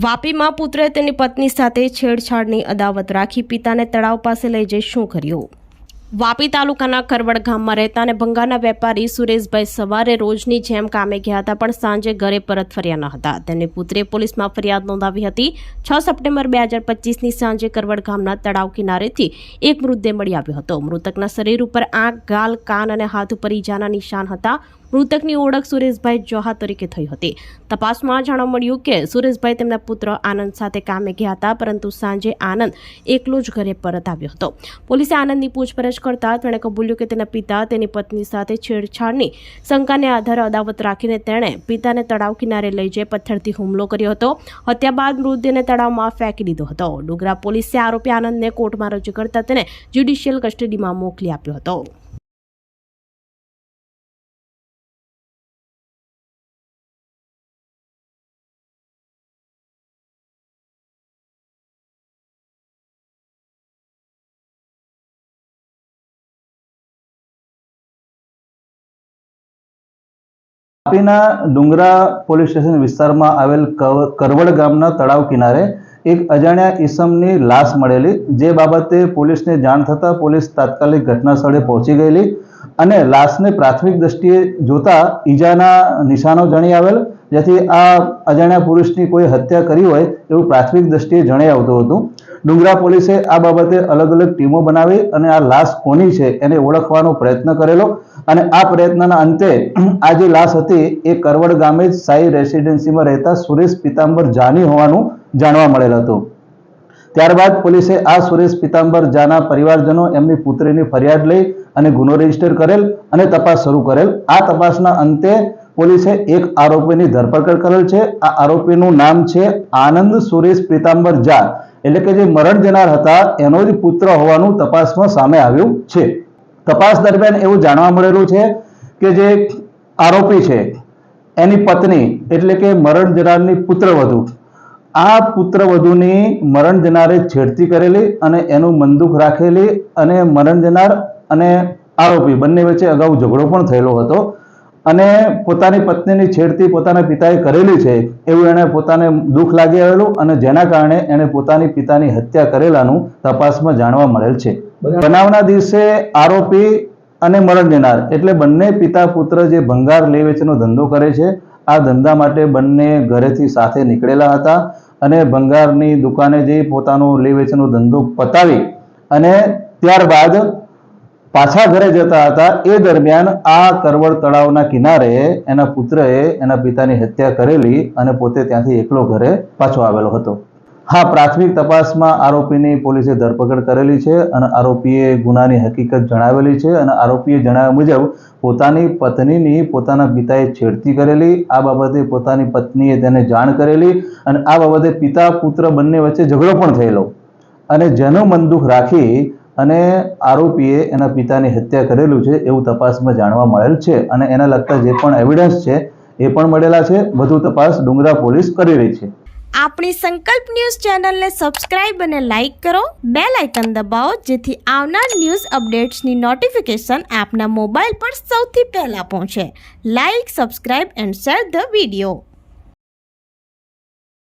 વાપીમાં પુત્રએ તેની પત્ની સાથે છેડછાડની અદાવત રાખી પિતાને તળાવ પાસે લઈ જઈ શું કર્યું? વાપી તાલુકાના કરવડ ગામમાં રહેતા અને ભંગારના વેપારી સુરેશભાઈ સવારે રોજની જેમ કામે ગયા હતા, પણ સાંજે ઘરે પરત ફર્યા ન હતા. તેમની પુત્રીએ પોલીસમાં ફરિયાદ નોંધાવી હતી. 6 સપ્ટેમ્બર 2025ની સાંજે કરવડ ગામના તળાવ કિનારેથી એક મૃતદેહ મળી આવ્યો હતો. મૃતકના શરીર ઉપર આંખ, ગાલ, કાન અને હાથ ઉપર ઈજાના નિશાન હતા. મૃતકની ઓળખ સુરેશભાઈ જોહા તરીકે થઈ હતી. તપાસમાં જાણવા મળ્યું કે સુરેશભાઈ તેમના પુત્ર આનંદ સાથે કામે ગયા હતા, પરંતુ સાંજે આનંદ એકલો જ ઘરે પરત આવ્યો હતો. પોલીસે આનંદની પૂછપરછ કરતા તેણે કબૂલ્યું કે તેના પિતા તેની પત્ની સાથે છેડછાડની શંકાને આધારે અદાવત રાખીને તેણે પિતાને તળાવ કિનારે લઈ જઈ પથ્થરથી હુમલો કર્યો હતો. હત્યા બાદ મૃતદેહને તળાવમાં ફેંકી દીધો હતો. ડુંગરા પોલીસે આરોપી આનંદને કોર્ટમાં રજૂ કરતા તેને જ્યુડિશિયલ કસ્ટડીમાં મોકલી આપ્યો હતો. વાપીના ડુંગરા પોલીસ સ્ટેશન વિસ્તારમાં આવેલ કરવડ ગામના તળાવ કિનારે એક અજાણ્યા ઈસમની લાશ મળેલી, જે બાબતે પોલીસને જાણ થતાં પોલીસ તાત્કાલિક ઘટના સ્થળે પહોંચી ગયેલી અને લાશને પ્રાથમિક દ્રષ્ટિએ જોતા ઈજાના નિશાનો જણી આવેલ, જેથી આ અજાણ્યા પુરુષની કોઈ હત્યા કરી હોય એવું પ્રાથમિક દ્રષ્ટિએ જણાઈ આવતું હતું. ડુંગરા પોલીસે આ બાબતે અલગ અલગ ટીમો બનાવી અને આ લાશ કોની છે એને ઓળખવાનો પ્રયત્ન કરેલો અને આ પ્રયત્નના અંતે આ જે લાશ હતી એ કરવડ ગામે જ સાઈ રેસિડેન્સીમાં રહેતા સુરેશ પિતાંબર જાની હોવાનું જાણવા મળેલ હતું. ત્યારબાદ પોલીસે આ સુરેશ પિતાંબર જાના પરિવારજનો એમની પુત્રીની ફરિયાદ લઈ અને ગુનો રજીસ્ટર કરેલ અને તપાસ શરૂ કરેલ. આ તપાસના અંતે પોલીસે એક આરોપીની ધરપકડ કરેલ છે. આ આરોપીનું નામ છે આનંદ સુરેશ પિતાંબર જા, એટલે કે જે મરણ જનાર હતા એનો જ પુત્ર હોવાનું તપાસમાં સામે આવ્યું છે. તપાસ દરમિયાન એવું જાણવા મળેલું છે કે જે આરોપી છે એની પત્ની એટલે કે મરણ જનારની પુત્રવધુ, આ પુત્રવધુની મરણ જનારે છેડતી કરેલી અને એનું બંદૂક રાખેલી અને મરણ જનાર અને આરોપી બંને વચ્ચે અગાઉ ઝઘડો પણ થયેલો હતો અને પોતાની પત્નીની છેડતી પોતાના પિતાએ કરેલી છે એવું એને પોતાને દુઃખ લાગી આવેલું અને જેના કારણે એને પોતાની પિતાની હત્યા કરેલાનું તપાસમાં જાણવા મળેલ છે. બનાવના દિવસે આરોપી અને મરણ જનાર એટલે બંને પિતા પુત્ર જે ભંગાર લે વેચનો ધંધો કરે છે, આ ધંધા માટે બંને ઘરેથી સાથે નીકળેલા હતા અને ભંગારની દુકાને જઈ પોતાનો લે વેચનો ધંધો પતાવી અને ત્યારબાદ પાછા ઘરે જતા હતા. એ દરમિયાન આ કરવડ તળાવના કિનારે એના પુત્રએ એના પિતાની હત્યા કરેલી અને પોતે ત્યાંથી એકલો ઘરે પાછો આવેલો હતો. હા, પ્રાથમિક તપાસમાં આરોપીની પોલીસે ધરપકડ કરેલી છે અને આરોપીએ ગુનાની હકીકત જણાવેલી છે અને આરોપીએ જણાવ્યા મુજબ પોતાની પત્નીની પોતાના પિતાએ છેડતી કરેલી, આ બાબતે પોતાની પત્નીએ તેને જાણ કરેલી અને આ બાબતે પિતા પુત્ર બંને વચ્ચે ઝઘડો પણ થયેલો અને જેનો બંદૂક રાખી અને આરોપીએ એના પિતાની હત્યા કરેલું છે એવું તપાસમાં જાણવા મળેલ છે અને એના લગતા જે પણ એવિડન્સ છે એ પણ મળેલા છે. વધુ તપાસ ડુંગરા પોલીસ કરી રહી છે. આપણી સંકલ્પ ન્યૂઝ ચેનલને સબસ્ક્રાઇબ અને લાઇક કરો, બેલ આઇકન દબાવો, જેથી આવનાર ન્યૂઝ અપડેટ્સની નોટિફિકેશન આપના મોબાઈલ પર સૌથી પહેલા પહોંચે. Like, subscribe and share the video.